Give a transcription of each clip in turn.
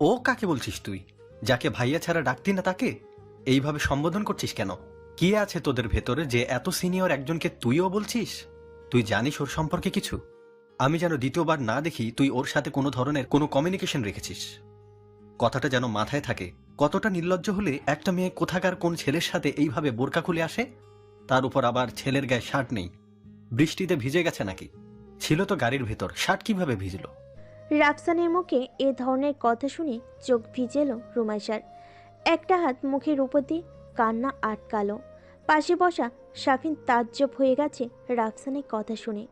ও কাকে বলছিস তুই? যাকে ভাইয়া ছাড়া ডাকতি না তাকে এইভাবে সম্বোধন করছিস কেন? কি আছে তোদের ভেতরে যে এত সিনিয়র একজনকে তুইও বলছিস? তুই জানিস ওর সম্পর্কে কিছু? আমি যেন দ্বিতীয়বার না দেখি তুই ওর সাথে কোনো ধরনের কোনো কমিউনিকেশন রেখেছিস। কথাটা যেন মাথায় থাকে। কতটা নির্লজ্জ হলে একটা মেয়ে কোথাকার কোন ছেলের সাথে এইভাবে বোরকা খুলে আসে, তার উপর আবার ছেলের গায়ে শার্ট নেই। বৃষ্টিতে ভিজে গেছে নাকি? ছিল তো গাড়ির ভেতর, শার্ট কিভাবে ভিজলো? রাফসানের মুখে এ ধরনের কথা শুনে চোখ ভিজে এলো রুমাইশার। একটা হাত মুখের উপর দিয়ে কান্না আটকালো। পাশে বসা শাফিন তাজ্জব হয়ে গেছে রাফসানের কথা শুনে।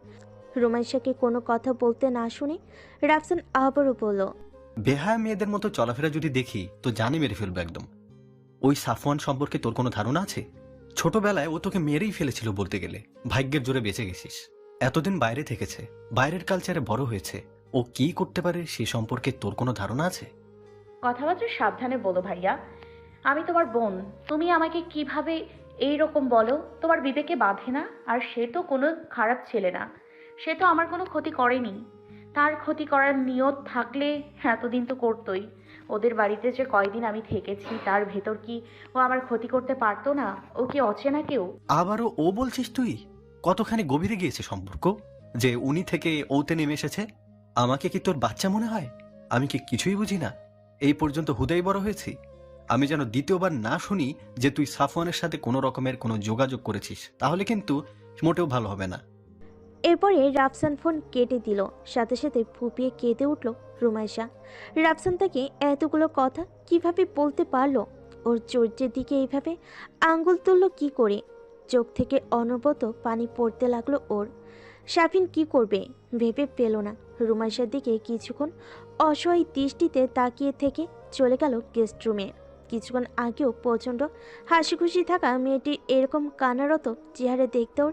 রুমাইশাকে কোনো কথা বলতে না শুনে রাফসান আবারও বলল, বেহায়া মেয়েদের মতো চলাফেরা যদি দেখি তো জানি মেরে ফেলবো একদম। ওই সাফওয়ান সম্পর্কে তোর কোনো ধারণা আছে? ছোটবেলায় ও তোকে মেরেই ফেলেছিল বলতে গেলে। ভাগ্যের জোরে বেঁচে গেছিস। এতদিন বাইরে থেকেছে, বাইরের কালচারে বড় হয়েছে। ও কি করতে পারে সে সম্পর্কে তোর কোনো ধারণা আছে? কথাবার্তা সাবধানে বলো ভাইয়া। আমি তোমার বোন, তুমি আমাকে কিভাবে এই রকম বলো? তোমার বিবেকে বাঁধে না? আর সে তো কোনো খারাপ ছেলে না, সে তো আমার কোনো ক্ষতি করেনি। তার ক্ষতি করার নিয়ত থাকলে এতদিন তো করতোই। ওদের বাড়িতে যে কয়দিন আমি থেকেছি তার ভেতর কি ও আমার ক্ষতি করতে পারতো না? ও কি অচেনা কেউ? আবারও ও বলছিস তুই? কতখানি গভীরে গিয়েছে সম্পর্ক যে উনি থেকে ওতে নেমে এসেছে? আমাকে কি তোর বাচ্চা মনে হয়? আমি কি কিছুই বুঝি না? এই পর্যন্ত হুদাই বড় হয়েছি। আমি যেন দ্বিতীয়বার না শুনি যে তুই সাফওয়ানের সাথে কোনো রকমের কোনো যোগাযোগ করেছিস, তাহলে কিন্তু মোটেও ভালো হবে না। এরপরে রাফসান ফোন কেটে দিল। সাথে সাথে ফুপিয়ে কেঁদে উঠল রুমাইশা। রাফসান তাকে এতগুলো কথা কিভাবে বলতে পারলো? ওর চরিত্রের দিকে এইভাবে আঙ্গুল তুলল কি করে? চোখ থেকে অনবরত পানি পড়তে লাগলো ওর। শাফিন কি করবে ভেবে পেল না। রুমাইশার দিকে কিছুক্ষণ অসহায় দৃষ্টিতে তাকিয়ে থেকে চলে গেল গেস্ট রুমে। কিছুক্ষণ আগেও প্রচণ্ড হাসি খুশি থাকা মেয়েটির এরকম কান্নারত চেহারা দেখতে ওর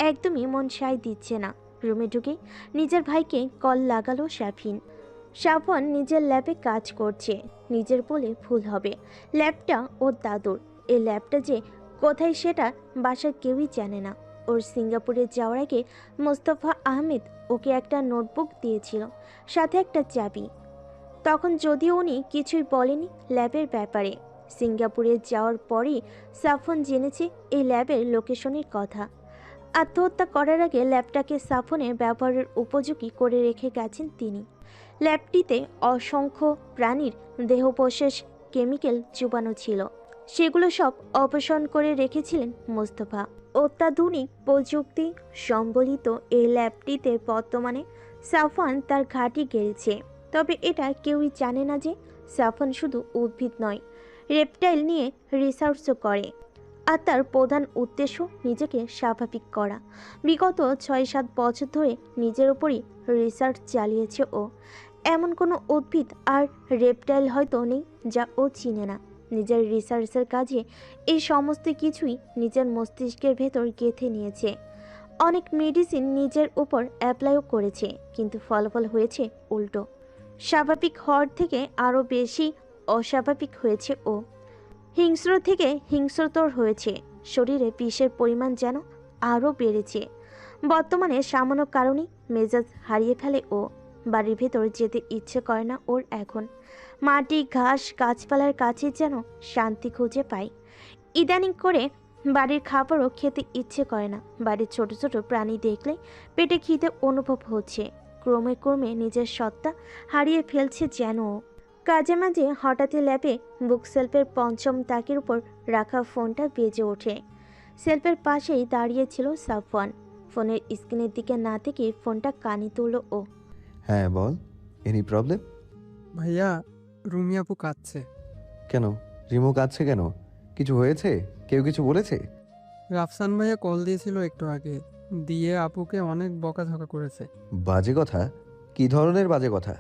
একদমই মন সায় দিচ্ছে না। রুমে ঢুকে নিজের ভাইকে কল লাগালো শাফিন। শাফন নিজের ল্যাবে কাজ করছে। নিজের বলে ভুল হবে, ল্যাবটা ওর দাদুর। এই ল্যাবটা যে কোথায় সেটা বাসার কেউই জানে না। ওর সিঙ্গাপুরে যাওয়ার আগে মোস্তফা আহমেদ ওকে একটা নোটবুক দিয়েছিল, সাথে একটা চাবি। তখন যদিও উনি কিছুই বলেনি ল্যাবের ব্যাপারে। সিঙ্গাপুরে যাওয়ার পরই সাফন জেনেছে এই ল্যাবের লোকেশনের কথা। আত্মহত্যা করার আগে ল্যাবটাকে সাফনের ব্যবহারের উপযোগী করে রেখে গেছেন তিনি। ল্যাবটিতে অসংখ্য প্রাণীর দেহবশেষ কেমিক্যাল চুবানো ছিল। সেগুলো সব অপসারণ করে রেখেছিলেন মোস্তফা। অত্যাধুনিক প্রযুক্তি সম্বলিত এই ল্যাবটিতে বর্তমানে সাফওয়ান তার ঘাঁটি গেড়েছে। তবে এটা কেউই জানে না যে সাফওয়ান শুধু উদ্ভিদ নয়, রেপটাইল নিয়ে রিসার্চও করে। আর তার প্রধান উদ্দেশ্য নিজেকে স্বাভাবিক করা। বিগত ৬-৭ বছর ধরে নিজের উপরই রিসার্চ চালিয়েছে ও। এমন কোনো উদ্ভিদ আর রেপটাইল হয়তো নেই যা ও চিনে না। নিজের রিসার্চের কাজে এই সমস্ত কিছুই নিজের মস্তিষ্কের ভেতর গেঁথে নিয়েছে। অনেক মেডিসিন নিজের উপর অ্যাপ্লাইও করেছে, কিন্তু ফলাফল হয়েছে উল্টো। স্বাভাবিক হওয়ার থেকে আরও বেশি অস্বাভাবিক হয়েছে ও। হিংস্র থেকে হিংস্রতর হয়েছে। শরীরে বিষের পরিমাণ যেন আরও বেড়েছে। বর্তমানে সামান্য কারণেই মেজাজ হারিয়ে ফেলে ও। বাড়ির ভেতর যেতে ইচ্ছে করে না ওর এখন। মাটি, ঘাস, গাছপালার কাছে যেন শান্তি খুঁজে পায়। ইদানিং করে বাড়ির খাবারও খেতে ইচ্ছে করে না। বাড়ির ছোট ছোট প্রাণী দেখলে পেটে খিদে অনুভব হচ্ছে। ক্রমে ক্রমে নিজের সত্তা হারিয়ে ফেলছে যেন ও। কাজে মাঝে হঠাৎই ল্যাবে বুক সেলফের পঞ্চম তাকের উপর রাখা ফোনটা বেজে ওঠে। সেলফের পাশেই দাঁড়িয়েছিল সাফওয়ান। ফোনের স্ক্রিনের দিকে না থেকে ফোনটা কানে তুলল ও। হ্যাঁ বল, এনি প্রবলেম? ভাইয়া, রুমি আপু কাঁদছে। কেন? রিমু কাঁদছে কেন? কিছু হয়েছে? কেউ কিছু বলেছে? রাফসান ভাইয়া কল দিয়েছিল একটু আগে, দিয়ে আপুকে অনেক বকাঝকা করেছে। বাজে কথা? কি ধরনের বাজে কথা?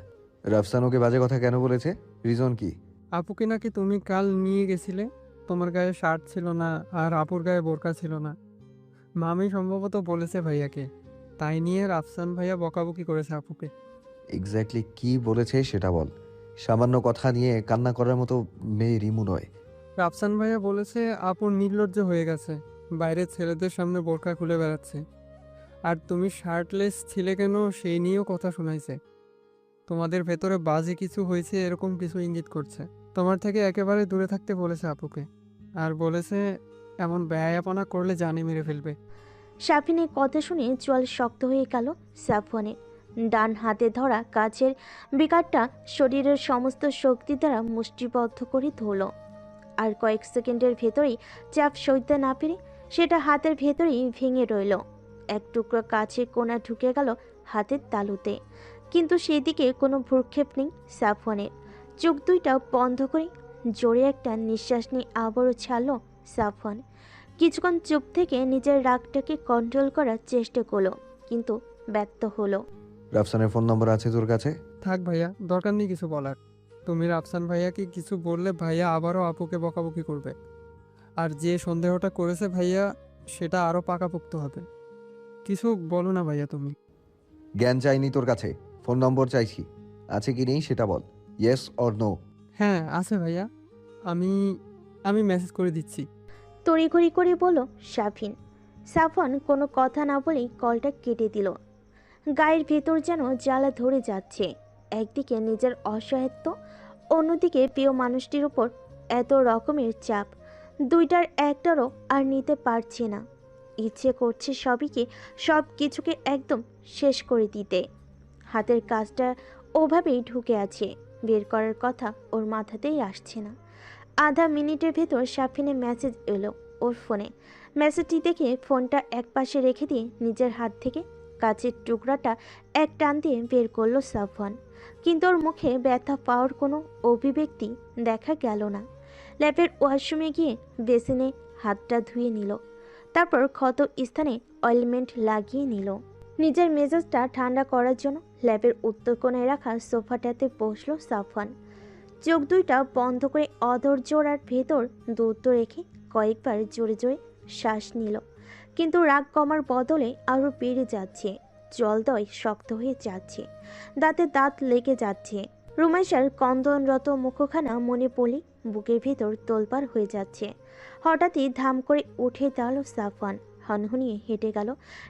রাফসান ওকে বাজে কথা কেন বলেছে? রিজন কি? আপুকে নাকি তুমি কাল নিয়ে গেছিলে, তোমার গায়ে শার্ট ছিল না আর আপুর গায়ে বোরকা ছিল না। মামি সম্ভবত বলেছে ভাইয়াকে, তাই নিয়ে রাফসান ভাইয়া বকাবকি করেছে আপুকে। এক্স্যাক্টলি কি বলেছে সেটা বল। সামান্য কথা নিয়ে কান্না করার মতো মেয়ে রিমু নয়। রাফসান ভাইয়া বলেছে আপুর নির্লজ্জ হয়ে গেছে, বাইরের ছেলেদের সামনে বোরকা খুলে বেড়াচ্ছে। আর তুমি শার্টলেস ছিলে কেন সেই নিয়েও কথা শোনাইছে। তোমাদের ভেতরে বাজে কিছু হয়েছে এরকম কিছু ইঙ্গিত করছে। তোমার থেকে একেবারে দূরে থাকতে বলেছে আপুকে, আর বলেছে এমন বেহায়াপনা করলে জানে মেরে ফেলবে। সাফিনের কথা শুনে চোয়াল শক্ত হয়ে গেল সাফওয়ানের। ডান হাতে ধরা কাচের বিকারটা শরীরের সমস্ত শক্তি দ্বারা মুষ্টিবদ্ধ করে ধরল, আর কয়েক সেকেন্ডের ভেতরেই চাপ সইতে না পেরে সেটা হাতের ভেতরেই ভেঙে রইল। এক টুকরো কাচের কোণা ঢুকে গেল হাতের তালুতে, কিন্তু সেদিকে কোনো ভ্রুক্ষেপ নেই সাফওয়ানের। চোখ দুইটা বন্ধ করে জোরে একটা নিঃশ্বাস নিয়ে আবারও ছাড়ল সাফওয়ান। কিছুক্ষণ চুপ থেকে নিজের রাগটাকে কন্ট্রোল করার চেষ্টা করলো, কিন্তু ব্যর্থ হলো। রাফসানের ফোন নম্বর আছে তোর কাছে? থাক ভাইয়া, দরকার নেই কিছু বলার। তুমি রাফসান ভাইয়াকে কিছু বললে ভাইয়া আবারও আপুকে বকাবকি করবে, আর যে সন্দেহটা করেছে ভাইয়া সেটা আরও পাকাপোক্ত হবে। কিছু বলো না ভাইয়া তুমি। জ্ঞান চাইনি তোর কাছে, ফোন নম্বর চাইছি। আছে কি নেই সেটা বল, ইয়েস অর নো। হ্যাঁ আছে ভাইয়া, আমি আমি মেসেজ করে দিচ্ছি। তড়িঘড়ি করে বলল সাফিন। সাফওয়ান কোনো কথা না বলেই কলটা কেটে দিল। গায়ের ভেতর যেন জ্বালা ধরে যাচ্ছে। একদিকে নিজের অসহায়ত্ব, অন্যদিকে প্রিয় মানুষটির উপর এত রকমের চাপ। দুইটার একটারও আর নিতে পারছে না। ইচ্ছে করছে সব কিছুকে একদম শেষ করে দিতে। হাতের কাজটা ওভাবেই ঢুকে আছে, বের করার কথা ওর মাথাতেই আসছে না। আধা মিনিটের ভেতর সাফিনের মেসেজ এলো ওর ফোনে। মেসেজটি দেখে ফোনটা একপাশে রেখে দিয়ে নিজের হাত থেকে কাচের টুকরাটা এক টান দিয়ে বের করলো সাফওয়ান, কিন্তু ওর মুখে ব্যথা পাওয়ার কোনো অভিব্যক্তি দেখা গেল না। ল্যাবের ওয়াশরুমে গিয়ে বেসিনে হাতটা ধুয়ে নিল, তারপর ক্ষত স্থানে অয়েলমেন্ট লাগিয়ে নিল। নিজের মেজাজটা ঠান্ডা করার জন্য ল্যাবের উত্তর কোণায় রাখা সোফাটাতে বসলো সাফওয়ান। চোখ দুইটা বন্ধ করে অধৈর্যর ভেতর দূরত্ব রেখে কয়েকবার জোরে জোরে শ্বাস নিল, কিন্তু রাগ কমার বদলে আরও বেড়ে যাচ্ছে। জলদয় শক্ত হয়ে যাচ্ছে, দাঁতে দাঁত লেগে যাচ্ছে। রুমাইশার কন্দনরত মুখখানা মনে পড়লে বুকের ভেতর তোলপাড় হয়ে যাচ্ছে। হঠাৎই ধাম করে উঠে দাঁড়ালো সাফওয়ান, হনহনিয়ে হেঁটে গেল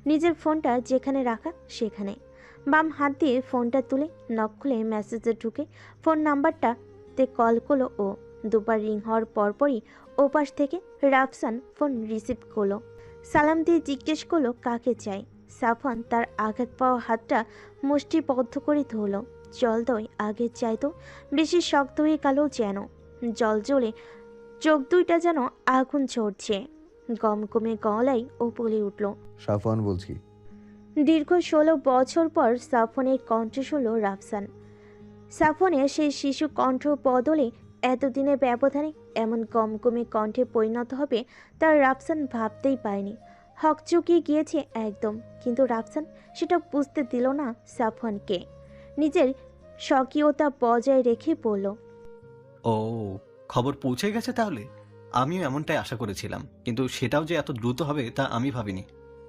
নিজের ফোনটা যেখানে রাখা সেখানে। বাম হাত দিয়ে ফোনটা তুলে নক খুলে মেসেজে ঢুকে ফোন নাম্বারটাতে কল করলো ও। দুবার রিং হওয়ার পরপরই ওপাশ থেকে রাফসান ফোন রিসিভ করলো। সালাম দিয়ে জিজ্ঞেস করলো কাকে চাই। সাফওয়ান তার আঘাত পাওয়া হাতটা মুষ্টিবদ্ধ করে ধরল। জলদয় আগের চাইতো বেশি শক্ত হয়ে গেল যেন। জল জ্বলে চোখ দুইটা যেন আগুন ঝরছে। গমগমে গলায় ও বলে উঠল, সাফওয়ান বলছি। দীর্ঘ 16 বছর পর সাফওয়ানের কণ্ঠ শুনল রাফসান। সাফওয়ানের সেই শিশু কণ্ঠ বদলে এতদিনের ব্যবধানে এমন গমগমে কণ্ঠে পরিণত হবে তার রাফসান ভাবতেই পায়নি। হকচকিয়ে গিয়েছে একদম, কিন্তু রাফসান সেটা বুঝতে দিল না সাফওয়ানকে। নিজের স্বকীয়তা বজায় রেখে বলল, ও, খবর পৌঁছে গেছে তাহলে? আমিও এমনটাই আশা করেছিলাম, কিন্তু সেটাও যে এত দ্রুত হবে তা আমি ভাবিনি।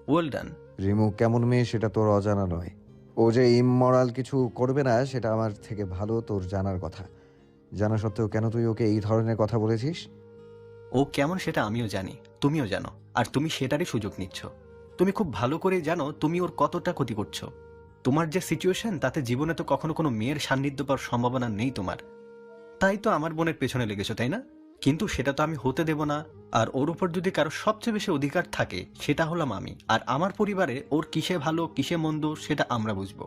Well done. রিমু কেমন মেয়ে সেটা তোর অজানা নয়। ও যে ইমমরাল কিছু করবে না সেটা আমার থেকে ভালো তোর জানার কথা। জানা সত্ত্বেও কেন তুই ওকে এই ধরনের কথা বলেছিস? ও কেমন সেটা আমিও জানি, তুমিও জানো, আর তুমি সেটারই সুযোগ নিচ্ছ। তুমি খুব ভালো করে জানো তুমি ওর কতটা ক্ষতি করছো। তোমার যে সিচুয়েশন তাতে জীবনে তো কখনো কোনো মেয়ের সান্নিধ্য পাওয়ার সম্ভাবনা নেই তোমার। তাই তো আমার বোনের পেছনে লেগেছো, তাই না? কিন্তু সেটা তো আমি হতে দেব না। আর ওর উপর যদি কারো সবচেয়ে বেশি অধিকার থাকে সেটা হলাম আমি, আর আমার পরিবারে ওর কিসে ভালো কিসে মন্দ সেটা আমরা বুঝবো,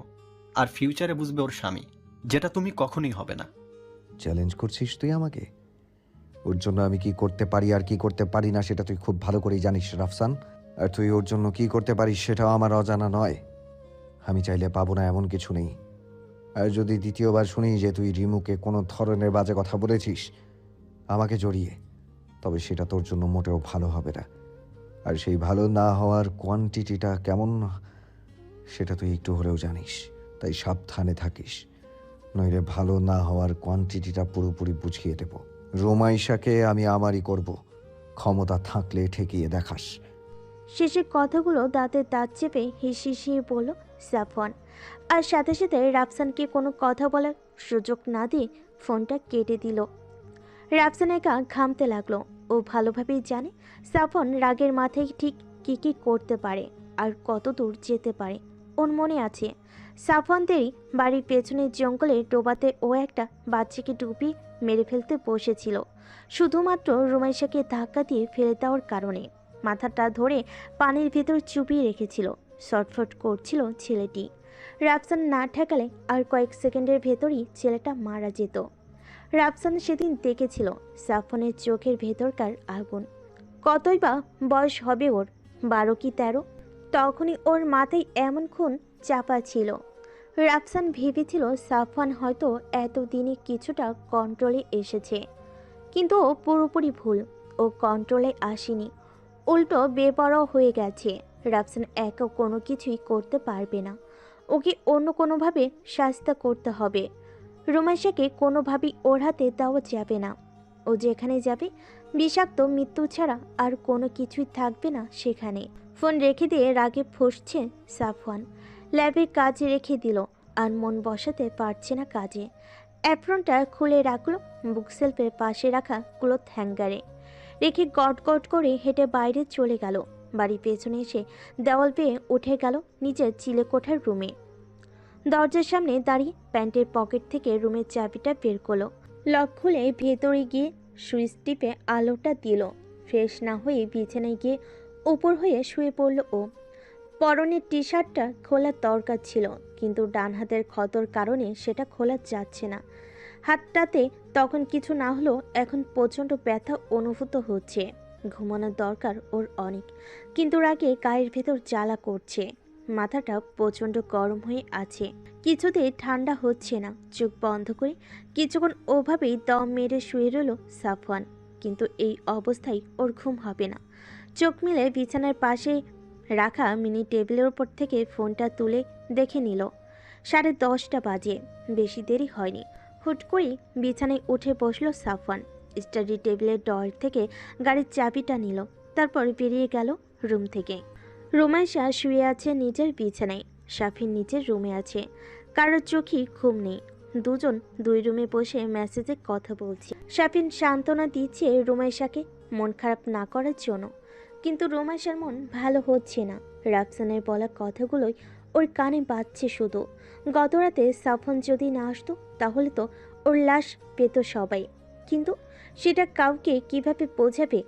আর ফিউচারে বুঝবে ওর স্বামী, যেটা তুমি কখনোই হবে না। চ্যালেঞ্জ করছিস তুই আমাকে? ওর জন্য আমি কি করতে পারি আর কি করতে পারি না সেটা তুই খুব ভালো করেই জানিস রাফসান। আর তুই ওর জন্য কি করতে পারিস সেটাও আমার অজানা নয়। আমি চাইলে পাবো না এমন কিছু নেই। আর যদি দ্বিতীয়বার শুনি যে তুই রিমুকে কোনো ধরনের বাজে কথা বলেছিস আমাকে জড়িয়ে, তবে সেটা তোর জন্য মোটেও ভালো হবে না। আর সেই ভালো না হওয়ার কোয়ান্টিটিটা কেমন সেটা তুই একটু হলেও জানিস, তাই সাবধানে থাকিস, নইলে ভালো না হওয়ার কোয়ান্টিটিটা পুরোপুরি বুঝিয়ে দেব। রোমাইশাকে আমি আমারই করব, ক্ষমতা থাকলে ঠেকিয়ে দেখাস। শেষের কথাগুলো দাঁতে দাঁত চেপে হিসিয়ে বলল সাফওয়ান, আর সাথে সাথে রাফসানকে কোনো কথা বলার সুযোগ না দিয়ে ফোনটা কেটে দিল। রাফসান একা ঘামতে লাগলো। ও ভালোভাবেই জানে সাফওয়ান রাগের মাথায় ঠিক কী কী করতে পারে আর কত দূর যেতে পারে। ওর মনে আছে সাফওয়ানদেরই বাড়ির পেছনের জঙ্গলে ডোবাতে ও একটা বাচ্চাকে ডুবিয়ে মেরে ফেলতে বসেছিল, শুধুমাত্র রুমাইশাকে ধাক্কা দিয়ে ফেলে দেওয়ার কারণে। মাথাটা ধরে পানির ভেতর চুপিয়ে রেখেছিল। ছটফট করছিল ছেলেটি। রাফসান না ঠেকালে আর কয়েক সেকেন্ডের ভেতরই ছেলেটা মারা যেত। রাফসান সেদিন দেখেছিল সাফওয়ানের চোখের ভেতরকার আগুন। কতই বা বয়স হবে ওর, 12 কি 13। তখনই ওর মাথায় এমন খুন চাপা ছিল। রাফসান ভেবেছিল সাফওয়ান হয়তো এতদিনে কিছুটা কন্ট্রোলে এসেছে, কিন্তু ও পুরোপুরি ভুল। ও কন্ট্রোলে আসেনি, উল্টো বেপরোয়া হয়ে গেছে। রাফসান একা কোনো কিছুই করতে পারবে না, ওকে অন্য কোনোভাবে শাস্তি করতে হবে। রুমাইশাকে কোনোভাবেই ওর হাতে দেওয়া যাবে না। ও যেখানে যাবে বিষাক্ত মৃত্যু ছাড়া আর কোনো কিছুই থাকবে না সেখানে। ফোন রেখে দিয়ে রাগে ফুঁসছে সাফওয়ান। ল্যাবে কাজ রেখে দিল আর মন বসাতে পারছে না কাজে। অ্যাপ্রনটা খুলে রাখলো বুকশেলফের পাশে রাখা ক্লথ হ্যাঙ্গারে, রেখে গট গট করে হেঁটে বাইরে চলে গেল। বাড়ির পেছনে এসে দেওয়াল পেয়ে উঠে গেল নিজের চিলেকোঠার রুমে। দরজার সামনে দাঁড়িয়ে প্যান্টের পকেট থেকে রুমের চাবিটা বের করলো। লক খুলে ভেতরে গিয়ে সুইচ টিপে আলোটা দিল। ফ্রেশ না হয়ে বিছানায় গিয়ে উপর হয়ে শুয়ে পড়ল ও। পরনের টি শার্টটা খোলার দরকার ছিল, কিন্তু ডান হাতের ক্ষতর কারণে সেটা খোলা যাচ্ছে না। হাতটাতে তখন কিছু না হলেও এখন প্রচণ্ড ব্যথা অনুভূত হচ্ছে। ঘুমানোর দরকার ওর অনেক, কিন্তু রাগে গায়ের ভেতর জ্বালা করছে। মাথাটা প্রচণ্ড গরম হয়ে আছে, কিছুতেই ঠান্ডা হচ্ছে না। চোখ বন্ধ করে কিছুক্ষণ ওভাবেই দম মেরে শুয়ে রইল সাফওয়ান, কিন্তু এই অবস্থায় ওর ঘুম হবে না। চোখ মিলে বিছানার পাশে রাখা মিনি টেবিলের ওপর থেকে ফোনটা তুলে দেখে নিল 10:30 বাজে। বেশি দেরি হয়নি। হুট করেই বিছানায় উঠে বসলো সাফওয়ান। স্টাডি টেবিলের ড্রয়ার থেকে গাড়ির চাবিটা নিল, তারপর বেরিয়ে গেল রুম থেকে। রুমাইশা শুয়ে আছে নিজের বিছানায়, শাফিন নিচের রুমে আছে। কারোর চোখই ঘুম নেই। দুজন দুই রুমে বসে মেসেজে কথা বলছে। শাফিন সান্ত্বনা দিচ্ছে রুমাইশাকে মন খারাপ না করার জন্য, কিন্তু রুমাইশার মন ভালো হচ্ছে না। রাফসানের বলা কথাগুলোই ওর কানে বাজছে শুধু। গতরাতে সাফওয়ান যদি না আসতো তাহলে তো ওর লাশ পেত সবাই, কিন্তু সেটা কাউকে কিভাবে বোঝাবে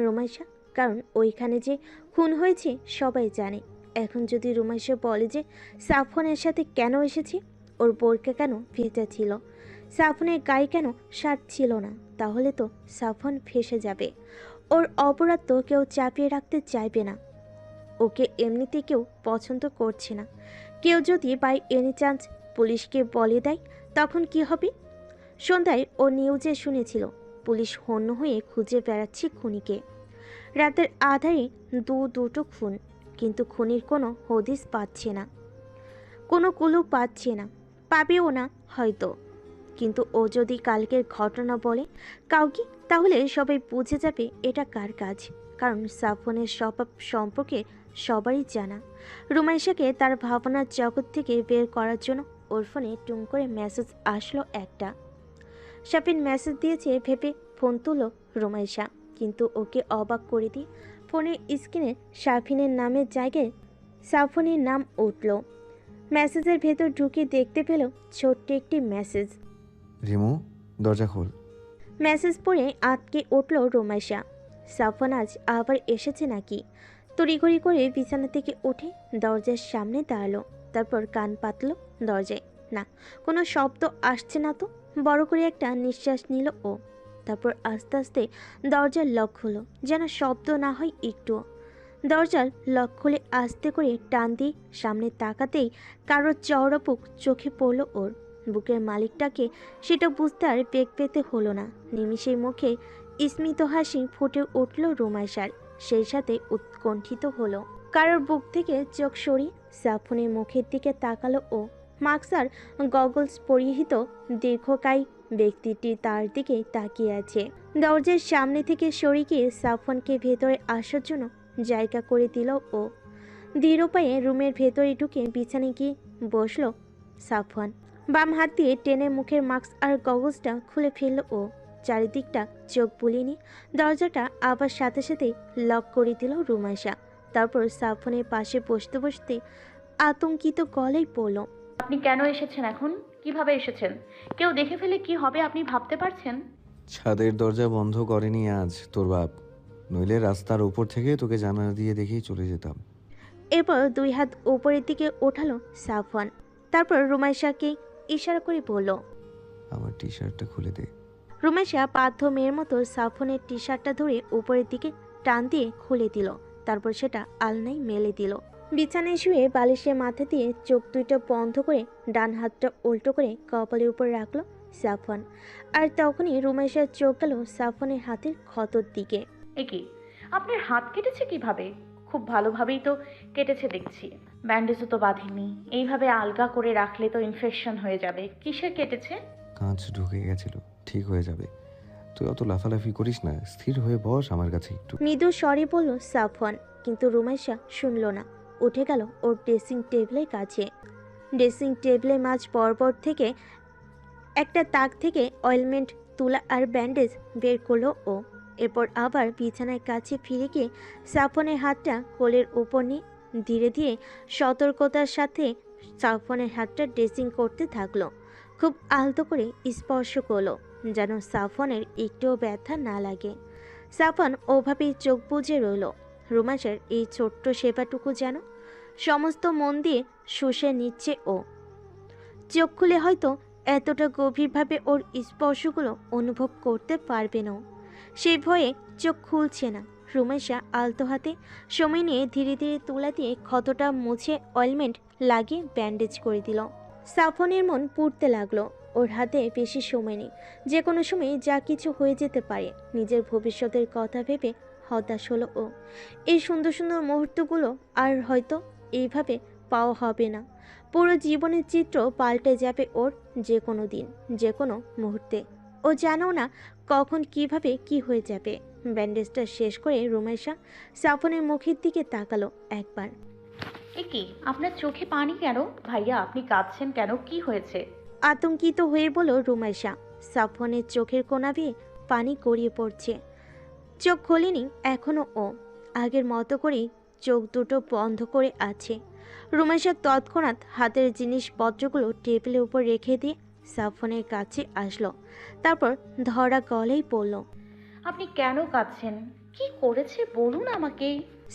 রুমাইশা? কারণ ওইখানে যে খুন হয়েছে সবাই জানে। এখন যদি রুমাইশা বলে যে সাফওয়ানের সাথে কেন এসেছে, ওর বোরকা কেন ভেজা ছিল, সাফওয়ানের গায়ে কেন শার্ট ছিল না, তাহলে তো সাফওয়ান ফেঁসে যাবে। ওর অপরাধ তো কেউ চাপিয়ে রাখতে চাইবে না। ওকে এমনিতে কেউ পছন্দ করছে না। কেউ যদি বাই এনি চান্স পুলিশকে বলে দেয় তখন কি হবে? সন্ধ্যায় ও নিউজে শুনেছিল পুলিশ হন্য হয়ে খুঁজে বেড়াচ্ছে খুনিকে। রাতের আধারে দুটো খুন, কিন্তু খুনির কোনো হদিস পাচ্ছে না, কোনো কুলু পাচ্ছে না, পাবেও না হয়তো। কিন্তু ও যদি কালকের ঘটনা বলে কাউকে, তাহলে সবাই বুঝে যাবে এটা কার কাজ। কারণ সাফওয়ানের স্বভাব সম্পর্কে সবারই জানা। রুমাইশাকে তার ভাবনার জগৎ থেকে বের করার জন্য ওর ফোনে টুং করে মেসেজ আসলো একটা। শাফিন মেসেজ দিয়েছে ভেবে ফোন তুলো রুমাইশা, কিন্তু ওকে অবাক করে দিয়ে ফোনের স্ক্রিনে শাফিনের নামের জায়গায় সাফওয়ানের নাম উঠল। মেসেজের ভেতর ঢুকে দেখতে পেল ছোট্ট একটি মেসেজ। রিমু, দরজা খোল। মেসেজ পড়ে আটকে উঠল রুমাইশা। সাফওয়ান আজ আবার এসেছে নাকি? তড়িঘড়ি করে বিছানা থেকে উঠে দরজার সামনে দাঁড়ালো, তারপর কান পাতল দরজায়। না, কোনো শব্দ আসছে না তো। বড় করে একটা নিঃশ্বাস নিল ও, তারপর আস্তে আস্তে দরজার লক হলো, যেন শব্দ না হয় একটুও। দরজার লক খুলে আস্তে করে টান দিয়ে সামনে তাকাতেই কারোর চওড়া বুক চোখে পড়ল ওর। বুকের মালিকটাকে সেটা বুঝতে আর বেগ পেতে হলো না। নিমিষেই মুখে স্মিত হাসি ফুটে উঠল রুমাইশার, সেই সাথে উৎকণ্ঠিত হলো। কারোর বুক থেকে চোখ সরিয়ে সাফওয়ানের মুখের দিকে তাকালো ও। মাস্ক আর গগলস পরিহিত দীর্ঘকায় ব্যক্তিটি তার দিকে তাকিয়ে আছে। দরজার সামনে থেকে সরে গিয়ে সাফওয়ানকে ভেতরে আসার জন্য জায়গা করে দিল ও। দৃঢ় পায়ে রুমের ভেতরে ঢুকে বিছানায় গিয়ে বসলো সাফওয়ান। বাম হাত দিয়ে টেনে মুখের মাস্ক আর গগলসটা খুলে ফেলল ও। চারিদিকটা চোখ বুলিয়ে নিয়ে দরজাটা আবার সাথে সাথে লক করে দিল রুমাইশা। তারপর সাফওয়ানের পাশে বসতে বসতে আতঙ্কিত গলায় পড়ল, আপনি কেন এসেছেন এখন? কিভাবে এসেছেন? কেউ দেখে ফেলে কি হবে আপনি ভাবতে পারছেন? ছাদের দরজা বন্ধ করেনি আজ তোর বাপ, নইলে রাস্তার উপর থেকে তোকে জানালা দিয়ে দেখেই চলে যেতাম। এরপর দুই হাত উপরের দিকে ওঠালো সাফওয়ান। তারপর রুমাইশাকে ইশারা করে বলল। আমার টি শার্টটা খুলে দে। রুমাইশা বাধ্য মেয়ের মতো সাফওয়ানের টি শার্টটা ধরে উপরের দিকে টান দিয়ে খুলে দিল। তারপর সেটা আলনায় মেলে দিল। বিছানায় শুয়ে বালিশে মাথা দিয়ে চোখ দুইটা বন্ধ করে ডান হাতটা উল্টো করে কপালের উপর রাখলো সাফওয়ান। আর তখনই রুমাইশার চোখ গেল সাফওয়ানের হাতের ক্ষতর দিকে। এ কি, আপনার হাত কেটেছে কিভাবে? খুব ভালোভাবেই তো কেটেছে দেখছি। ব্যান্ডেজও তো বাঁধেনি। এইভাবে আলগা করে রাখলে তো ইনফেকশন হয়ে যাবে। কিসের কেটেছে? কাঁচ ঢুকে গেছিল, ঠিক হয়ে যাবে। তুই অত লাফালাফি করিস না, স্থির হয়ে বস আমার কাছে একটু। মৃদু স্বরে বলল সাফওয়ান, কিন্তু রুমাইশা শুনল না। উঠে গেল ওর ড্রেসিং টেবিলের কাছে। ড্রেসিং টেবিলের মাঝ বরাবর থেকে একটা তাক থেকে অয়েলমেন্ট তুলা আর ব্যান্ডেজ বের করলো ও। এরপর আবার বিছানার কাছে ফিরে গিয়ে সাফওয়ানের হাতটা কোলের উপর নিয়ে ধীরে ধীরে সতর্কতার সাথে সাফওয়ানের হাতটা ড্রেসিং করতে থাকলো। খুব আলতো করে স্পর্শ করলো, যেন সাফওয়ানের একটুও ব্যথা না লাগে। সাফওয়ান ওভাবেই চোখ বুজে রইল। রুমাইশার এই ছোট্ট সেবাটুকু যেন সমস্ত মন দিয়ে শুষে নিচ্ছে ও। চোখ খুলে হয়তো এতটা গভীরভাবে ওর স্পর্শগুলো অনুভব করতে পারবে না। সেই ভয়ে চোখ খুলছে না। রুমাইশা আলতো হাতে সময় নিয়ে ধীরে ধীরে তুলা দিয়ে ক্ষতটা মুছে অয়েলমেন্ট লাগিয়ে ব্যান্ডেজ করে দিল। সাফনের মন পুড়তে লাগলো। ওর হাতে বেশি সময় নেই, যে কোনো সময় যা কিছু হয়ে যেতে পারে। নিজের ভবিষ্যতের কথা ভেবে হতাশ হলো ও। এই সুন্দর সুন্দর মুহূর্তগুলো আর হয়তো এইভাবে পাওয়া হবে না। পুরো জীবনের চিত্র পাল্টে যাবে ওর যে কোনো দিন, যে কোনো মুহূর্তে। ও জানেও না কখন কিভাবে কি হয়ে যাবে। ব্যান্ডেজটা শেষ করে রুমাইশা সাফনের মুখের দিকে তাকালো একবার। এ কি, আপনার চোখে পানি কেন? ভাইয়া আপনি কাঁদছেন কেন? কি হয়েছে? আতঙ্কিত হয়ে বলল রুমাইশা। সাফনের চোখের কোনা বেয়ে পানি গড়িয়ে পড়ছে। চোখ খোলেনি এখনো ও। আগের মতো করেই চোখ দুটো বন্ধ করে আছে। রুমাইশা তৎক্ষণাৎ হাতের জিনিসপত্রগুলো টেবিলের উপর রেখে দিয়ে সাফনের কাছে আসলো। তারপর ধরা গলেই পড়ল। আপনি কেন কাঁদছেন? কি করেছে বলুন আমাকে।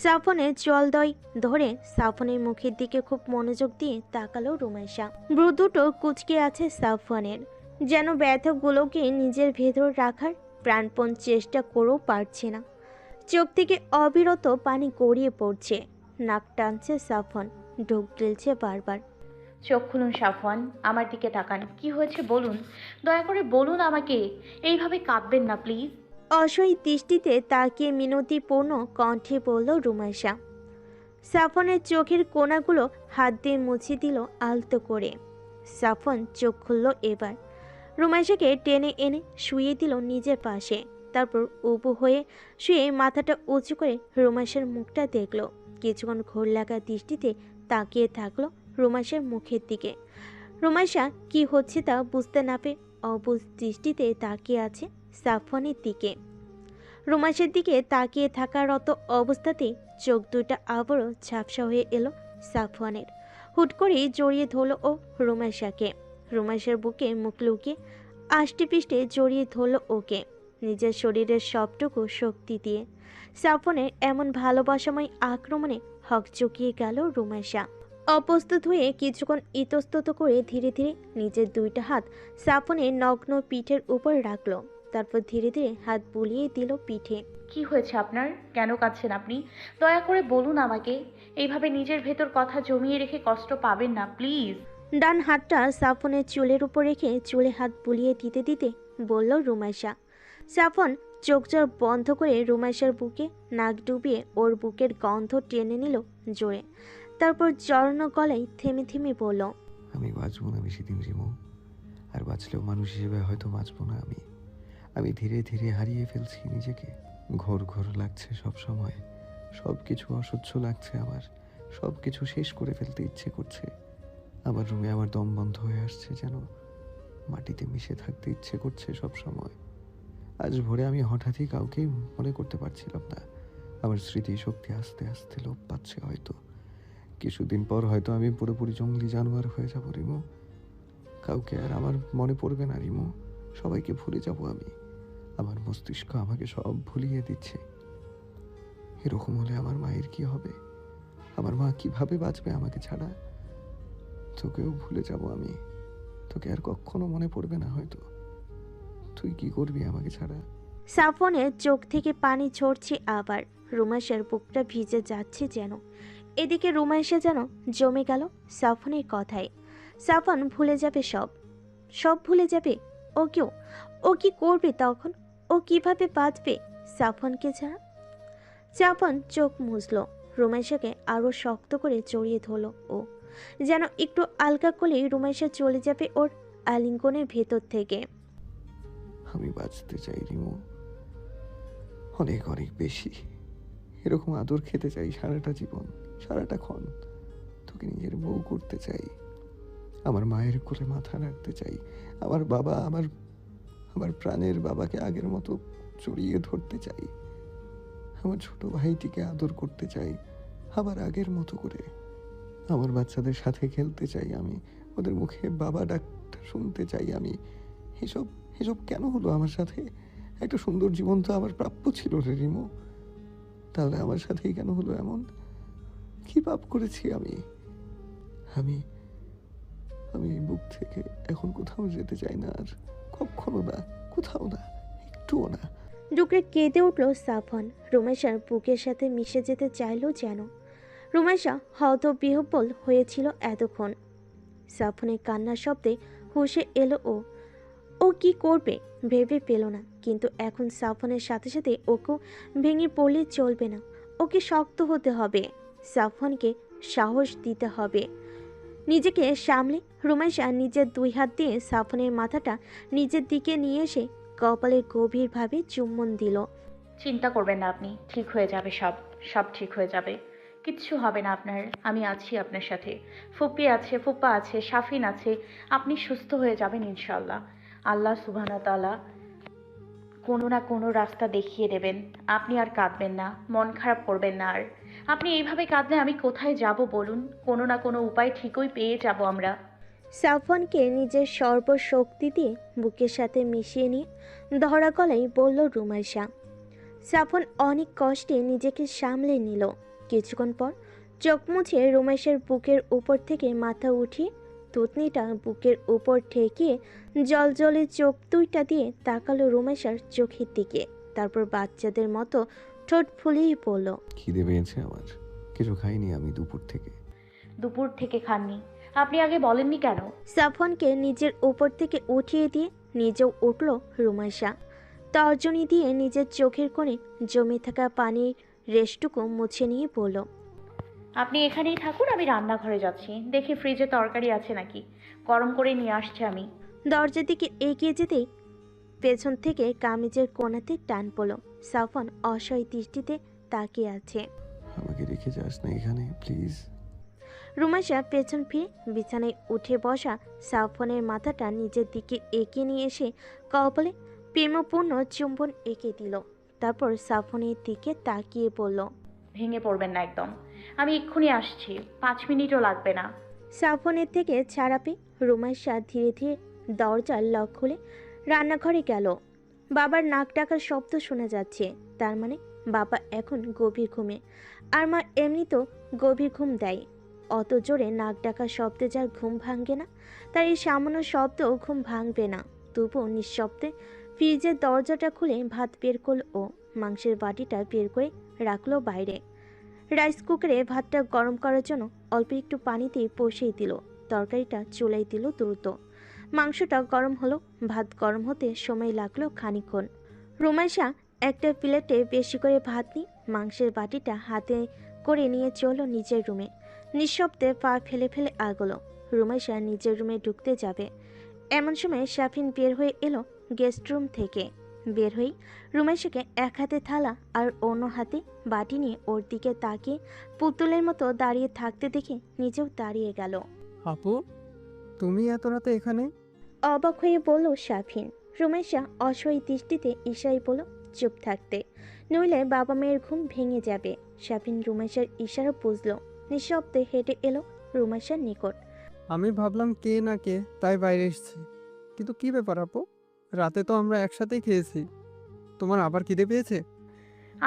সাফনের জলদয় ধরে সাফনের মুখের দিকে খুব মনোযোগ দিয়ে তাকালো রুমাইশা। ভ্রু দুটো কুঁচকে আছে সাফনের, যেন ব্যথাগুলোকে নিজের ভেতর রাখার প্রাণপণ চেষ্টা করেও পারছে না। চোখ থেকে অবিরত পানি গড়িয়ে পড়ছে। নাক টানছে সাফন, ঢোক গিলছে বারবার। চোখ খুলুন সাফওয়ান, আমার দিকে তাকান। কি হয়েছে বলুন, দয়া করে বলুন আমাকে। এইভাবে কাঁদবেন না প্লিজ। অসহায় দৃষ্টিতে তাকিয়ে মিনতিপূর্ণ কণ্ঠে বলল রুমাইশা। সাফনের চোখের কোণাগুলো হাত দিয়ে মুছে দিল আলতো করে। সাফন চোখ খুলল এবার। রুমাইশাকে টেনে এনে শুয়ে দিল নিজের পাশে। তারপর উবু হয়ে শুয়ে মাথাটা উঁচু করে রুমাইশার মুখটা দেখল। কিছুক্ষণ ঘোর লাগা দৃষ্টিতে তাকিয়ে থাকলো রুমাইশার মুখের দিকে। রুমাইশা কি হচ্ছে তা বুঝতে না পেরে অবুঝ দৃষ্টিতে তাকিয়ে আছে সাফনের দিকে। রুমাইশার দিকে তাকিয়ে থাকারত অবস্থাতেই চোখ দুইটা আবারও ঝাপসা হয়ে এলো সাফওয়ানের। হুট করেই জড়িয়ে ধরলো ও রুমাইশাকে। রুমাইশার বুকে মুখ লুকিয়ে আষ্টে পিষ্টে জড়িয়ে ধরলো ওকে নিজের শরীরের সবটুকু শক্তি দিয়ে। সাফনের এমন ভালোবাসাময় আক্রমণে হকচকিয়ে গেল রুমাইশা। অপ্রস্তুত হয়ে কিছুক্ষণ ইতস্তত করে ধীরে ধীরে নিজের দুইটা হাত সাফনের নগ্ন পিঠের উপর রাখলো। তারপর ধীরে ধীরে হাত বুলিয়ে দিল পিঠে। কি হয়েছে আপনার? কেন কাঁদছেন আপনি? দয়া করে বলুন আমাকে। এইভাবে নিজের ভেতর কথা জমিয়ে রেখে কষ্ট পাবেন না প্লিজ। ডান হাতটা সাফনের চুলের উপর রেখে চুলে হাত বুলিয়ে দিতে দিতে বলল রুমাইশা। সাফন চোখ জোর বন্ধ করে রুমাইশার বুকে নাক ডুবিয়ে ওর বুকের গন্ধ টেনে নিল জোরে। তারপর জড়ান গলায় থেমে থেমে বলল, আমি বাঁচবো না বেশি দিন রিমো, আর বাঁচলেও মানুষ হিসেবে হয়তো বাঁচবো না। আমি ধীরে ধীরে হারিয়ে ফেলছি নিজেকে। ঘোর ঘোর লাগছে সব সময়, সব কিছু অসহ্য লাগছে আমার। সব কিছু শেষ করে ফেলতে ইচ্ছে করছে। আমার রুমে আমার দম বন্ধ হয়ে আসছে, যেন মাটিতে মিশে থাকতে ইচ্ছে করছে সব সময়। আজ ভোরে আমি হঠাৎই কাউকেই মনে করতে পারছিলাম না। আমার স্মৃতি শক্তি আস্তে আস্তে লোপ পাচ্ছে হয়তো, কিছুদিন পর হয়তো আমি পুরোপুরি জঙ্গলি জানোয়ার হয়ে যাবো রিমু। কাউকে আর আমার মনে পড়বে না রিমু, সবাইকে ভুলে যাব আমি। আমার মস্তিষ্ক আমাকে সব ভুলিয়ে দিচ্ছে। এরকম হলে আমার মায়ের কি হবে? আমার মা কিভাবে বাঁচবে আমাকে ছাড়া? তোকেও ভুলে যাব আমি, তোকে আর কখনো মনে পড়বে না হয়তো। তুই কি করবি আমাকে ছাড়া? সাফনের চোখ থেকে পানি ঝরছে আবার। রুমাইশার বুকটা ভিজে যাচ্ছে যেন। এদিকে রুমাইশা যেন জমে গেল সাফনের কথায়। সাফন ভুলে যাবে সব, সব ভুলে যাবে। ও কি করবে তখন? ও কিভাবে বাঁচবে সাফনকে ছাড়া? সাফন চোখ মুছল, রুমাইশাকে আরো শক্ত করে জড়িয়ে ধরল ও, যেন একটু আলগা করলেই রুমাইশা চলে যাবে ওর আলিঙ্গনের ভেতর থেকে। আমি বাঁচতে চাই রিমু, অনেক অনেক বেশি। এরকম আদর খেতে চাই সারাটা জীবন, সারাটা ক্ষণ। তোকে নিজের বউ করতে চাই, আমার মায়ের কোলে মাথা রাখতে চাই। আমার বাবা, আমার প্রাণের বাবাকে আগের মতো জড়িয়ে ধরতে চাই। আমার ছোট ভাইটিকে আদর করতে চাই আবার আগের মতো করে। আমার বাচ্চাদের সাথে খেলতে চাই আমি, ওদের মুখে বাবা ডাকটা শুনতে চাই আমি। এসব এসব কেন হলো আমার সাথে? একটা সুন্দর জীবন তো আমার প্রাপ্য ছিল রে রিমু, তাহলে আমার সাথেই কেন হলো এমন? কি পাপ করেছি আমি? আমি আমি এই বুক থেকে এখন কোথাও যেতে চাই না আর, কখনো না, কোথাও না, একটুও না। ডুকরে কেঁদে উঠল সাফন। রুমাইশার বুকের সাথে মিশে যেতে চাইলো যেন। রুমাইশা হতবিহ্বল হয়েছিল এতক্ষণ। সাফনের কান্নার শব্দে হুঁশে এলো ও। ও কি করবে ভেবে পেল না, কিন্তু এখন সাফনের সাথে সাথে ওকেও ভেঙে পড়লে চলবে না। ওকে শক্ত হতে হবে, সাফনকে সাহস দিতে হবে। নিজেকে সামলে রুমাইশা নিজের দুই হাত দিয়ে সাফনের মাথাটা নিজের দিকে নিয়ে এসে কপালে গভীরভাবে চুম্বন দিল। চিন্তা করবেন না আপনি, ঠিক হয়ে যাবে সব, সব ঠিক হয়ে যাবে। কিচ্ছু হবে না আপনার, আমি আছি আপনার সাথে। ফুপি আছে, ফুপা আছে, শাফিন আছে। আপনি সুস্থ হয়ে যাবেন ইনশাল্লাহ। আল্লাহ সুবহানাহু ওয়া তাআলা কোনো না কোনো রাস্তা দেখিয়ে দেবেন। আপনি আর কাঁদবেন না, মন খারাপ করবেন না আর। আপনি এইভাবে কাঁদলে আমি কোথায় যাব বলুন? কোনো না কোনো উপায় ঠিকই পেয়ে যাব আমরা। সাফনকে নিজের সর্বশক্তি দিয়ে বুকের সাথে মিশিয়ে নিয়ে ধরা গলায় বলল রুমাইশা। সাফন অনেক কষ্টে নিজেকে সামলে নিল। কিছুক্ষণ পর চোখ মুছে রুমাইশার বুকের উপর থেকে মাথা উঠিয়ে থুতনিটা বুকের উপর ঠেকিয়ে জলজলে চোখ দুইটা দিয়ে তাকালো রুমাইশার চোখের দিকে। তারপর বাচ্চাদের মতো ঠোঁট ফুলিয়ে বলল, খিদে পেয়েছে আমার, কিছু খাইনি আমি দুপুর থেকে। দুপুর থেকে খাননি? আপনি আগে বলেননি কেন? সাফনকে নিজের উপর থেকে উঠিয়ে দিয়ে নিজেও উঠল রুমাইশা। তর্জনী দিয়ে নিজের চোখের কোণে জমে থাকা পানির রেশটুকু মুছে নিয়ে বলল, আপনি এখানেই থাকুন, আমি রান্নাঘরে যাচ্ছি, দেখি ফ্রিজে তরকারি আছে নাকি, গরম করে নিয়ে আসছি আমি। দরজার দিকে এগিয়ে যেতেই পেছন থেকে কামিজের কোণাতে টান পড়ল। সাফন অসহায় দৃষ্টিতে তাকিয়ে আছে। আমাকে রেখে যাস না এখানে প্লিজ। রুমাইশা পেছন ফিরে বিছানায় উঠে বসা সাফনের মাথাটা নিজের দিকে এগিয়ে নিয়ে এসে কপালে প্রেমপূর্ণ চুম্বন এঁকে দিল। তারপর সাফনের দিকে তাকিয়ে বলল, ভেঙে পড়বেন না একদম, আমি এক্ষুনি আসছি, 5 মিনিটও লাগবে না। সাফনের থেকে ছাড়া পেয়ে রুমাইশা ধীরে ধীরে দরজার লক খুলে রান্নাঘরে গেল। বাবার নাক ডাকার শব্দ শোনা যাচ্ছে, তার মানে বাবা এখন গভীর ঘুমে। আর মা এমনিতেও গভীর ঘুম দেয়। অত জোরে নাক ডাকার শব্দে যার ঘুম ভাঙবে না, তার এই সামান্য শব্দও ঘুম ভাঙবে না। তবুও নিঃশব্দে ফ্রিজের দরজাটা খুলে ভাত বের করল ও মাংসের বাটিটা বের করে রাখলো বাইরে। রাইস কুকারে ভাতটা গরম করার জন্য অল্প একটু পানিতে বসিয়ে দিল। তরকারিটা চুলাই দিল দ্রুত। মাংসটা গরম হলো, ভাত গরম হতে সময় লাগলো খানিকক্ষণ। রুমাইশা একটা প্লেটে বেশি করে ভাত নিয়ে মাংসের বাটিটা হাতে করে নিয়ে চলল নিজের রুমে। নিঃশব্দে পা ফেলে ফেলে আগলো। রুমাইশা নিজের রুমে ঢুকতে যাবে, এমন সময় শাফিন বের হয়ে এলো গেস্ট রুম থেকে। বের হয়েই রুমাইশাকে এক হাতে থালা আর অন্য হাতে বাটি নিয়ে ওর দিকে তাকিয়ে পুতুলের মতো দাঁড়িয়ে থাকতে দেখে নিজেও দাঁড়িয়ে গেল। আপু, তুমি এত রাতে এখানে? অবাক হয়ে বলল শাফিন। রুমাইশা অসহায় দৃষ্টিতে ইশারায় বলল চুপ থাকতে, নইলে বাবা মেয়ের ঘুম ভেঙে যাবে। শাফিন রুমাইশার ইশারা বুঝল, নিঃশব্দে হেঁটে এলো রুমাইশার নিকট। আমি ভাবলাম কে না কে, তাই বাইরে এসেছি। কিন্তু কি ব্যাপার আপু, রাতে তো আমরা একসাথেই খেয়েছি, তোমার আবার খিদে পেয়েছে?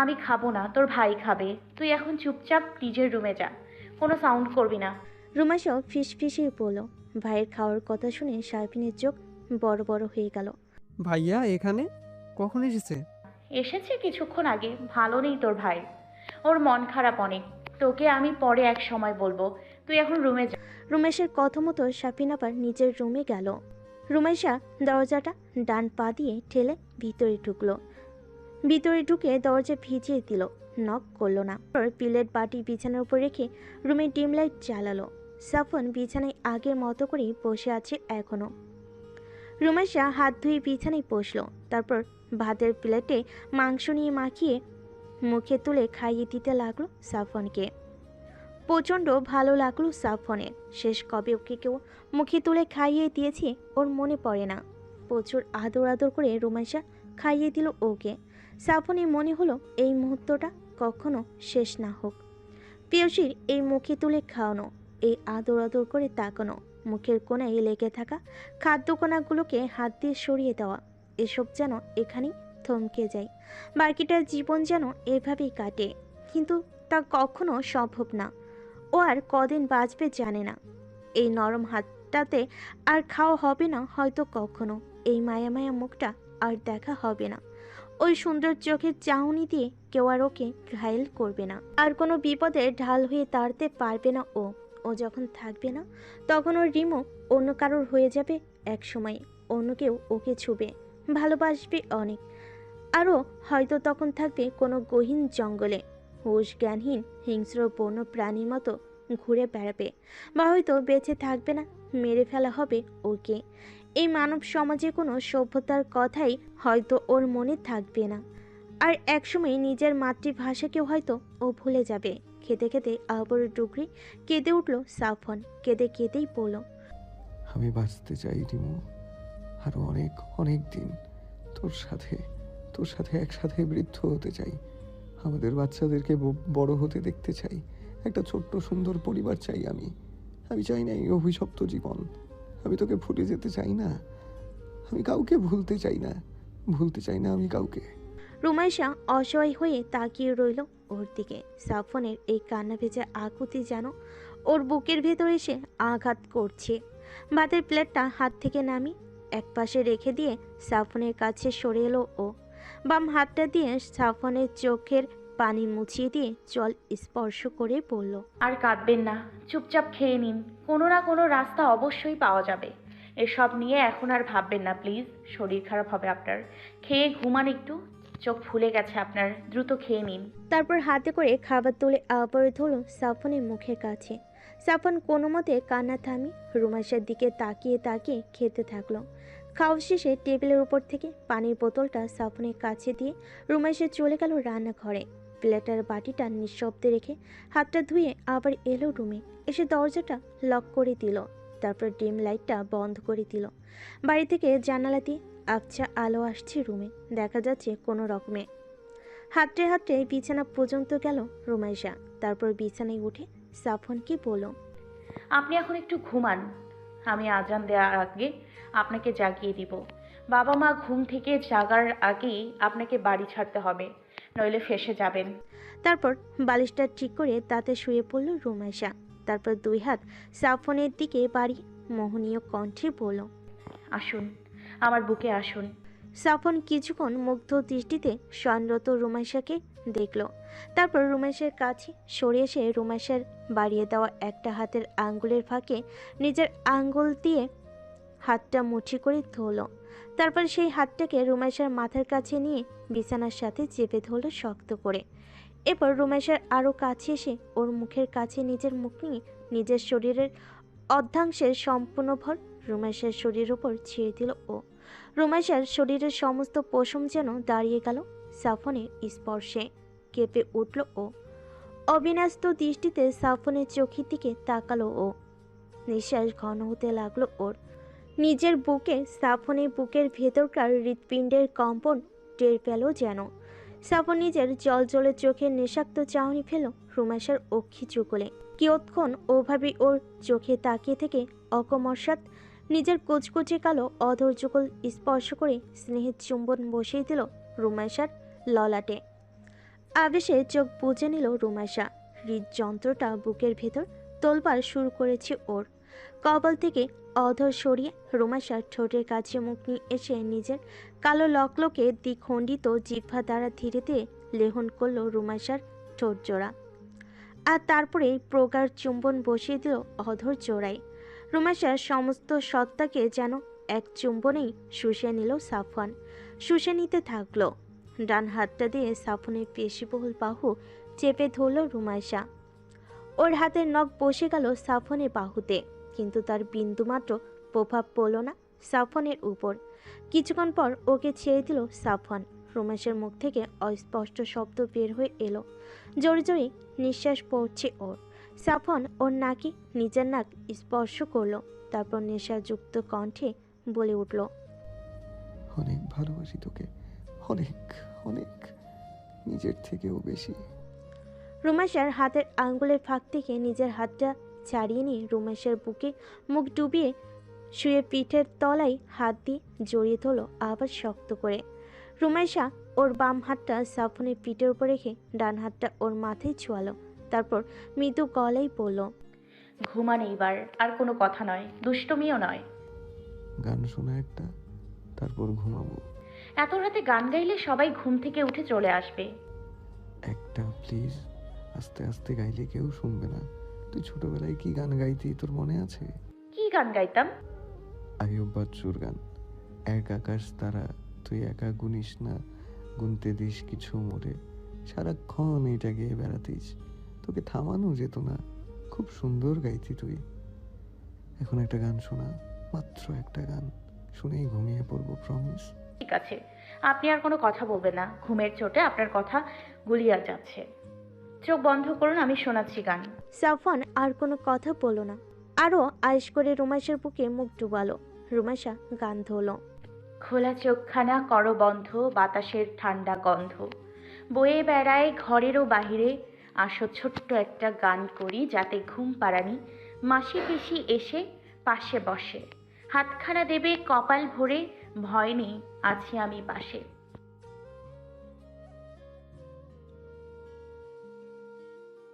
আমি খাবো না, তোর ভাই খাবে। তুই এখন চুপচাপ নিজের রুমে যা, কোনো সাউন্ড করবি না। রুমাইশাও ফিসফিসিয়ে পড়ল। ভাইয়ের খাওয়ার কথা শুনে শারফিনের চোখ বড় বড় হয়ে গেল। ভাইয়া এখানে কখন এসেছে? এসেছে কিছুক্ষণ আগে। ভালো নেই তোর ভাই, ওর মন খারাপ অনেক। তোকে আমি পরে এক সময় বলবো, তুই এখন রুমে যা। রুমেশের কথা মতো শারফিন আবার নিজের রুমে গেল। রুমেশা দরজাটা ডান পা দিয়ে ঠেলে ভিতরে ঢুকলো। ভিতরে ঢুকে দরজা ভিজিয়ে দিল, নক করলো না। প্লেট বাটি বিছানার উপর রেখে রুমে ডিম লাইট জ্বালালো। সাফন বিছানায় আগের মতো করেই বসে আছে এখনো। রুমেশা হাত ধুয়ে বিছানায় বসলো। তারপর ভাতের প্লেটে মাংস নিয়ে মাখিয়ে মুখে তুলে খাইয়ে দিতে লাগলো সাফনকে। প্রচণ্ড ভালো লাগলো সাফনের। শেষ কবে ওকে কেউ মুখে তুলে খাইয়ে দিয়েছে ওর মনে পড়ে না। প্রচুর আদর আদর করে রুমেশা খাইয়ে দিল ওকে। সাফনের মনে হলো এই মুহূর্তটা কখনো শেষ না হোক। প্রেয়সীর এই মুখে তুলে খাওয়ানো, এই আদর আদর করে তাকানো, মুখের কোণায় লেগে থাকা খাদ্যকণাগুলোকে হাত দিয়ে সরিয়ে দেওয়া, এসব যেন এখানেই থমকে যায়। বাকিটা জীবন যেন এভাবেই কাটে। কিন্তু তা কখনো সম্ভব না। ও আর কদিন বাঁচবে জানে না। এই নরম হাতটাতে আর খাওয়া হবে না হয়তো কখনো। এই মায়া মায়া মুখটা আর দেখা হবে না। ওই সুন্দর চোখের চাহনি দিয়ে কেউ আর ওকে ঘায়েল করবে না। আর কোনো বিপদের ঢাল হয়ে দাঁড়াতে পারবে না ও। ও যখন থাকবে না তখন ওর রিমো অন্য কারোর হয়ে যাবে এক সময়। অন্য কেউ ওকে ছুবে, ভালোবাসবে অনেক। আরও হয়তো তখন থাকবে কোনো গহীন জঙ্গলে, হুঁশ জ্ঞানহীন হিংস্র বন্য প্রাণীর মতো ঘুরে বেড়াবে। বা হয়তো বেঁচে থাকবে না, মেরে ফেলা হবে ওকে। এই মানব সমাজে কোনো সভ্যতার কথাই হয়তো ওর মনে থাকবে না। আর একসময় নিজের মাতৃভাষাকেও হয়তো ও ভুলে যাবে। খেতে খেতে আবার ডুকরি কেঁদে উঠল সাফন। কেঁদে কেঁদেই বলল, আমি বাঁচতে চাই রিমু, আরো অনেক অনেক দিন তোর সাথে তোর সাথে একসাথে বৃদ্ধ হতে চাই। আমাদের বাচ্চাদেরকে বড় হতে দেখতে চাই। একটা ছোট্ট সুন্দর পরিবার চাই আমি। আমি চাই না এই অভিশপ্ত জীবন। আমি তোকে ভুলে যেতে চাই না। আমি কাউকে ভুলতে চাই না, ভুলতে চাই না আমি কাউকে। রুমাইশা অসহায় হয়ে তাকিয়ে রইল ওর দিকে। সাফনের এই কান্না ভেজা আকুতি যেন ওর বুকের ভেতর এসে আঘাত করছে। ভাতের প্লেটটা হাত থেকে নামি একপাশে রেখে দিয়ে সাফনের কাছে সরে এলো ও। বাম হাতটা দিয়ে সাফনের চোখের পানি মুছিয়ে দিয়ে জল স্পর্শ করে বলল, আর কাঁদবেন না, চুপচাপ খেয়ে নিন। কোনো না কোনো রাস্তা অবশ্যই পাওয়া যাবে। এসব নিয়ে এখন আর ভাববেন না প্লিজ, শরীর খারাপ হবে আপনার। খেয়ে ঘুমান একটু, চোখ ফুলে গেছে আপনার, দ্রুত খেয়ে নিন। তারপর হাতে করে খাবার তুলে আবার ধরল সাফনের মুখের কাছে। সাফন কোনো মতে কান্না থামি রুমাইশার দিকে তাকিয়ে তাকিয়ে খেতে থাকলো। খাওয়া শেষে টেবিলের উপর থেকে পানির বোতলটা সাফনের কাছে দিয়ে রুমাইশা চলে গেল রান্নাঘরে। প্লেটার বাটিটা নিঃশব্দে রেখে হাতটা ধুয়ে আবার এলো রুমে। এসে দরজাটা লক করে দিল। তারপর ডিম লাইটটা বন্ধ করে দিল। বাড়ি থেকে জানালা দিয়ে আবছা আলো আসছে রুমে। দেখা যাচ্ছে কোনো রকমে হাঁটতে হাঁটতে বিছানা পর্যন্ত গেল রুমাইশা। তারপর বিছানায় উঠে সাফনকে বলল, আপনি এখন একটু ঘুমান, আমি আজান দেওয়ার আগে আপনাকে জাগিয়ে দিব। বাবা মা ঘুম থেকে জাগার আগেই আপনাকে বাড়ি ছাড়তে হবে, নইলে ফেঁসে যাবেন। তারপর বালিশটা ঠিক করে তাতে শুয়ে পড়ল রুমাইশা। তারপর দুই হাত সাফনের দিকে বাড়ি মোহনীয় কণ্ঠে বলল, আসুন, আমার বুকে আসুন। সাফন কিছুক্ষণ মুগ্ধ দৃষ্টিতে শয়নরত রুমাইশাকে দেখল। তারপর রুমাইশার কাছে সরে এসে রুমাইশার বাড়িয়ে দেওয়া একটা হাতের আঙ্গুলের ফাঁকে নিজের আঙ্গুল দিয়ে হাতটা মুঠি করে ধরল। তারপর সেই হাতটাকে রুমাইশার মাথার কাছে নিয়ে বিছানার সাথে চেপে ধরল শক্ত করে। এরপর রুমাইশার আরও কাছে এসে ওর মুখের কাছে নিজের মুখ নিয়ে নিজের শরীরের অর্ধাংশের সম্পূর্ণ ভর রুমাইশার শরীরের উপর ছেড়ে দিল ও। রুমাইশার শরীরের সমস্ত পশম যেন দাঁড়িয়ে গেল সাফনের স্পর্শে। কেঁপে উঠল ও। অবিন্যস্ত দৃষ্টিতে সাফনের চোখের দিকে তাকালো ও। নিঃশ্বাস ঘন হতে লাগলো ওর। নিজের বুকে সাফনের বুকের ভেতরকার হৃৎপিণ্ডের কম্পন টের পেল যেন। সাফন নিজের জলজলে চোখের নেশাক্ত চাহনি ফেল রুমাইশার অক্ষি যুগলে। কিয়ৎক্ষণ ওভাবে ওর চোখে তাকিয়ে থেকে অকমর্ষাৎ নিজের কুচকুচে কালো অধৈর্যকল স্পর্শ করে স্নেহের চুম্বন বসিয়ে দিল রুমাইশার ললাটে। আবেশে চোখ বুজে নিল রুমাইশা। হৃদযন্ত্রটা বুকের ভেতর তোলপাড় শুরু করেছে ওর। কপাল থেকে অধর সরিয়ে রুমাইশার ঠোঁটের কাছে মুখ নিয়ে এসে নিজের কালো লকলকে দ্বিখণ্ডিত জিহ্বা দ্বারা ধীরে ধীরে লেহন করল রুমাইশার ঠোঁট জোড়া। আর তারপরেই প্রগাঢ় চুম্বন বসিয়ে দিল অধর জোড়ায়। রুমাইশার সমস্ত সত্তাকে যেন এক চুম্বনেই শুষে নিল সাফওয়ান। শুষে নিতে থাকলো। ডান হাতটা দিয়ে সাফনের পেশিবহুল বাহু চেপে ধরল রুমাইশা। ওর হাতের নখ বসে গেল সাফনের বাহুতে, কিন্তু তার বিন্দুমাত্র প্রভাব পড়ল না সাফনের উপর। কিছুক্ষণ পর ওকে ছেড়ে দিল সাফওয়ান। রুমাইশার মুখ থেকে অস্পষ্ট শব্দ বের হয়ে এলো। জোরে জোরে নিঃশ্বাস পড়ছে ওর। সাফওয়ান ওর নাকে নিজের নাক স্পর্শ করলো, তারপর নেশাযুক্ত কণ্ঠে বলে উঠল, অনেক ভালোবাসি তোকে, অনেক অনেক, নিজের থেকেও বেশি। রুমাইশার হাতের আঙ্গুলের ফাঁক থেকে নিজের হাতটা ছাড়িয়ে নিয়ে রুমাইশার বুকে মুখ ডুবিয়ে শুয়ে পিঠের তলায় হাত দিয়ে জড়িয়ে ধরল আবার শক্ত করে। রুমাইশা ওর বাম হাতটা সাফনের পিঠের উপর রেখে ডান হাতটা ওর মাথায় ছোঁয়ালো, তারপর মৃদু গলায় বলল, ঘুমান এইবার, আর কোনো কথা নয়, দুষ্টমিও নয়। গান শোনা একটা, তারপর ঘুমাবো। এত রাতে গান গাইলে সবাই ঘুম থেকে উঠে চলে আসবে। একটা প্লিজ, আস্তে আস্তে গাইলে কেউ শুনবে না। তুই ছোটবেলায় কি গান গাইতি তোর মনে আছে? কি গান গাইতাম? আইয়ুব বাচ্চুর গান, এক আকাশ তারা, তুই একা গুনিস না, গুনতে দিস কিছু মোরে, সারাক্ষণ এটা গেয়ে বেড়াতিস, তোকে থামানো যেত না, খুব সুন্দর গাইতি তুই। এখন একটা গান শোনা, মাত্র একটা গান, শুনেই ঘুমিয়ে পড়বো, প্রমিস। ঠিক আছে, আপনি আর কোনো কথা বলবেন না, ঘুমের চোটে আপনার কথা গুলিয়ে যাচ্ছে। চোখ বন্ধ করুন, আমি শোনাচ্ছি গান। সাফওয়ান আর কোনো কথা বলল না, আরও আয়েশ করে রুমাইশার বুকে মুখ ডুবালো। রুমাইশা গান ধরল, খোলা চোখখানা করো বন্ধ, বাতাসের ঠান্ডা গন্ধ বয়ে বেড়ায় ঘরেরও বাহিরে, আসো ছোট্ট একটা গান করি, যাতে ঘুম পাড়ানি মাসি পিসি এসে পাশে বসে, হাতখানা দেবে কপাল ভরে, ভয় নেই আছি আমি পাশে।